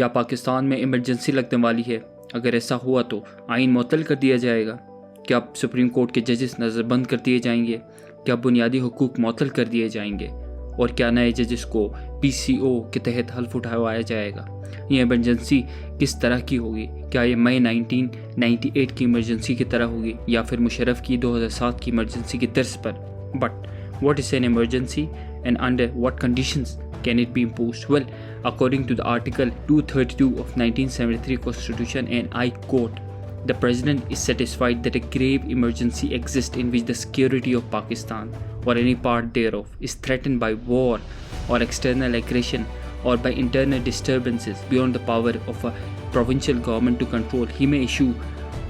क्या पाकिस्तान में इमरजेंसी लगने वाली है? अगर ऐसा हुआ तो आइन मुअत्तल कर दिया जाएगा? क्या सुप्रीम कोर्ट के जजेस नज़रबंद कर दिए जाएंगे? क्या बुनियादी हुकूक मुअत्तल कर दिए जाएंगे? और क्या नए जजेस को PCO के तहत हल्फ उठवाया जाएगा? ये इमरजेंसी किस तरह की होगी? क्या ये मई 1998 की इमरजेंसी की तरह होगी या फिर मुशर्रफ की 2007 की इमरजेंसी की तर्ज पर? But what is an emergency and under what conditions can it be imposed? Well, according to the Article 232 of 1973 Constitution, and I quote, the President is satisfied that a grave emergency exists in which the security of Pakistan or any part thereof is threatened by war or external aggression or by internal disturbances beyond the power of a provincial government to control. He may issue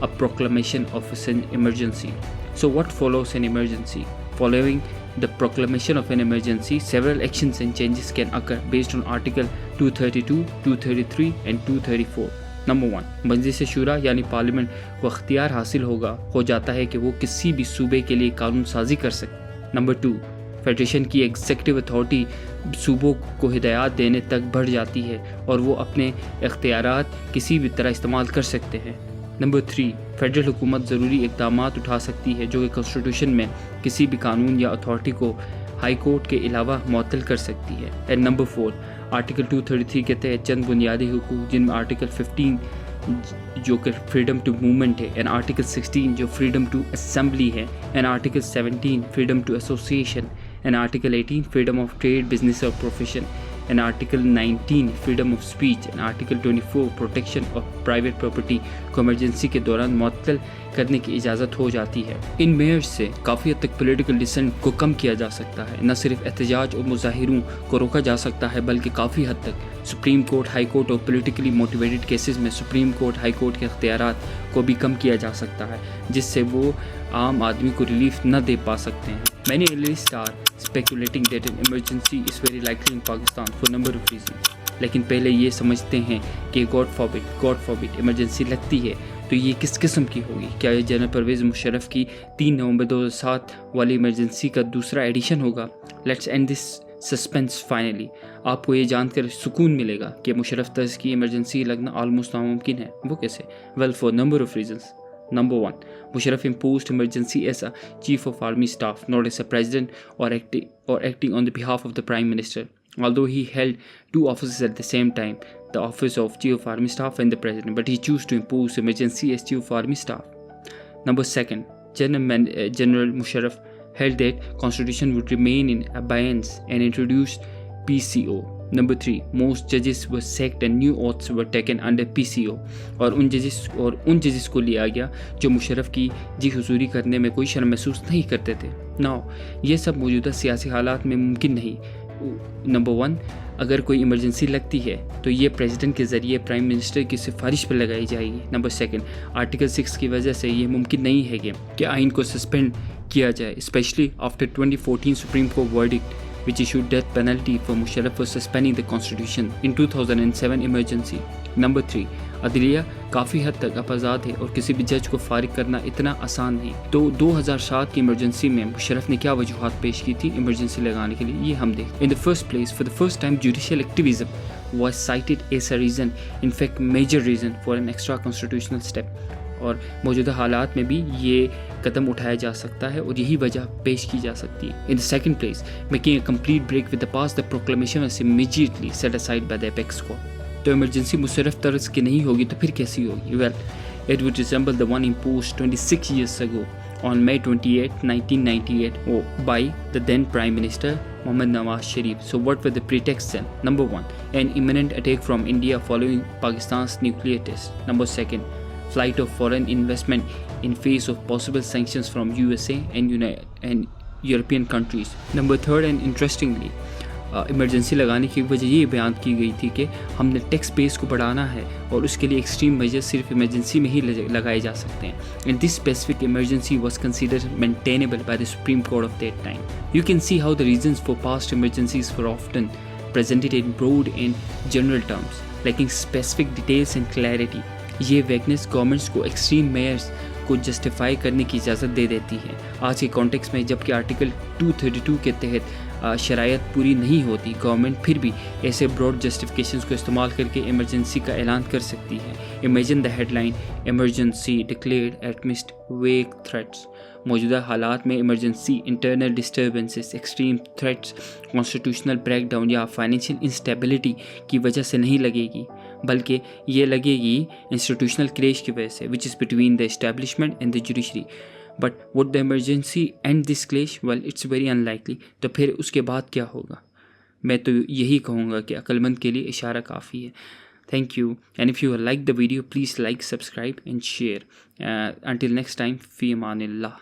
a proclamation of an emergency. So what follows an emergency? Following the proclamation of an emergency, several actions and changes can occur based on Article 232, 233 and 234. Number 1, मजलिस शूरा यानी parliament को अख्तियार हासिल हो जाता है कि वो किसी भी सूबे के लिए कानून साजी कर सके। नंबर 2, फेडरेशन की एग्जीक्यूटिव अथॉरिटी सूबों को हिदायत देने तक बढ़ जाती है और वो अपने इख्तियारात किसी भी तरह इस्तेमाल कर सकते हैं। नंबर 3, फेडरल हुकूमत ज़रूरी इक़दाम उठा सकती है जो कि कॉन्स्टिट्यूशन में किसी भी कानून या अथॉरिटी को हाई कोर्ट के अलावा मुअत्तल कर सकती है। एंड नंबर 4, आर्टिकल 233 के तहत चंद बुनियादी हुकूक जिनमें आर्टिकल 15 जो कि फ्रीडम टू मूवमेंट है, एंड आर्टिकल 16 जो फ्रीडम टू असेंबली है, and article 17 freedom to association, and article 18 freedom of trade, business और profession, and Article 19 freedom of speech and Article 24 protection of private property को emergency के दौरान मुअत्तल करने की इजाज़त हो जाती है। इन मेयर्स से काफ़ी हद तक पॉलिटिकल डिसेंट को कम किया जा सकता है। न सिर्फ एहतजाज और मुजाहिरों को रोका जा सकता है बल्कि काफ़ी हद तक सुप्रीम कोर्ट, हाई कोर्ट और पॉलिटिकली मोटिवेटेड केसेस में सुप्रीम कोर्ट, हाई कोर्ट के इख्तियारात को भी कम किया जा सकता है जिससे वो आम आदमी को रिलीफ न दे पा सकते हैं। Many analysts are speculating that an emergency is very likely in Pakistan for a number of reasons. लेकिन पहले ये समझते हैं कि गॉड फॉरबिड इमरजेंसी लगती है तो ये किस किस्म की होगी? क्या ये जनरल परवेज़ मुशर्रफ की 3 नवंबर 2007 वाली इमरजेंसी का दूसरा एडिशन होगा? Let's end this suspense finally. आपको ये जानकर सुकून मिलेगा कि मुशर्रफ तर्ज की इमरजेंसी लगना ऑलमोस्ट नामुमकिन है। वो कैसे? Well, for number of reasons. Number 1, Musharraf imposed emergency as a chief of army staff, not as a president or acting on the behalf of the prime minister. Although he held 2 offices at the same time, the office of chief of army staff and the president, but he chose to impose emergency as chief of army staff. Number 2, General Musharraf held that constitution would remain in abeyance and introduced PCO. Number 3, most judges were sacked and new oaths were taken under PCO. और उन जजेस को लिया गया जो मुशर्रफ की जी हुजूरी करने में कोई शर्म महसूस नहीं करते थे। नाउ ये सब मौजूदा सियासी हालात में मुमकिन नहीं। नंबर 1, अगर कोई इमरजेंसी लगती है तो ये प्रेसिडेंट के ज़रिए प्राइम मिनिस्टर की सिफारिश पर लगाई जाएगी। नंबर 2, आर्टिकल 6 की वजह से ये मुमकिन नहीं है कि आइन को सस्पेंड किया जाए, specially after 2014 supreme court verdict which issued death penalty for Musharraf for suspending the constitution in 2007 emergency. Number 3, अदलिया काफ़ी हद तक आज़ाद है और किसी भी जज को फारिग करना इतना आसान नहीं। तो 2007 की इमरजेंसी में मुशर्रफ ने क्या वजूहात पेश की थी इमरजेंसी लगाने के लिए, ये हम देखें। In the first place, for the first time judicial activism was cited as a reason, in fact major reason for an extra constitutional step. और मौजूदा हालात में भी ये कदम उठाया जा सकता है और यही वजह पेश की जा सकती है। In the second place, making a complete break with the past, the proclamation was immediately set aside by the apex court. तो इमरजेंसी मुशर्रफ तर्ज की नहीं होगी तो फिर कैसी होगी? Well, it would resemble the one imposed 26 years ago on May 28, 1998 by the then Prime Minister Mohammad Nawaz Sharif. So what were the pretexts then? Number 1, an imminent attack from India following Pakistan's nuclear test. Number 2, flight of foreign investment in face of possible sanctions from USA and European countries. Number 3, and interestingly, emergency लगाने की वजह ये बयान की गई थी कि हमने टैक्स बेस को बढ़ाना है और उसके लिए एक्सट्रीम मेजर्स सिर्फ इमरजेंसी में ही लगाए जा सकते हैं। And this specific emergency was considered maintainable by the supreme court of that time. You can see how the reasons for past emergencies were often presented in broad and general terms, lacking specific details and clarity. ये वैगनेस governments को extreme Myers को justify करने की इजाज़त दे देती है। आज के कॉन्टेक्स्ट में जबकि आर्टिकल 232 के तहत शराइत पूरी नहीं होती, गवर्नमेंट फिर भी ऐसे ब्रॉड जस्टिफिकेशंस को इस्तेमाल करके इमरजेंसी का ऐलान कर सकती है। Imagine the headline, emergency declared amidst vague threats. मौजूदा हालात में emergency internal disturbances, extreme threats, constitutional breakdown या फाइनेंशियल इंस्टेबिलिटी की वजह से नहीं लगेगी, बल्कि ये लगेगी इंस्टीट्यूशनल क्लैश की वजह से, which is between the establishment and the judiciary. But would the emergency and this clash? Well, it's very unlikely. तो फिर उसके बाद क्या होगा? मैं तो यही कहूँगा कि अक्लमंद के लिए इशारा काफ़ी है। Thank you. And if you like the video, please like, subscribe and share. Until next time, fi amanillah.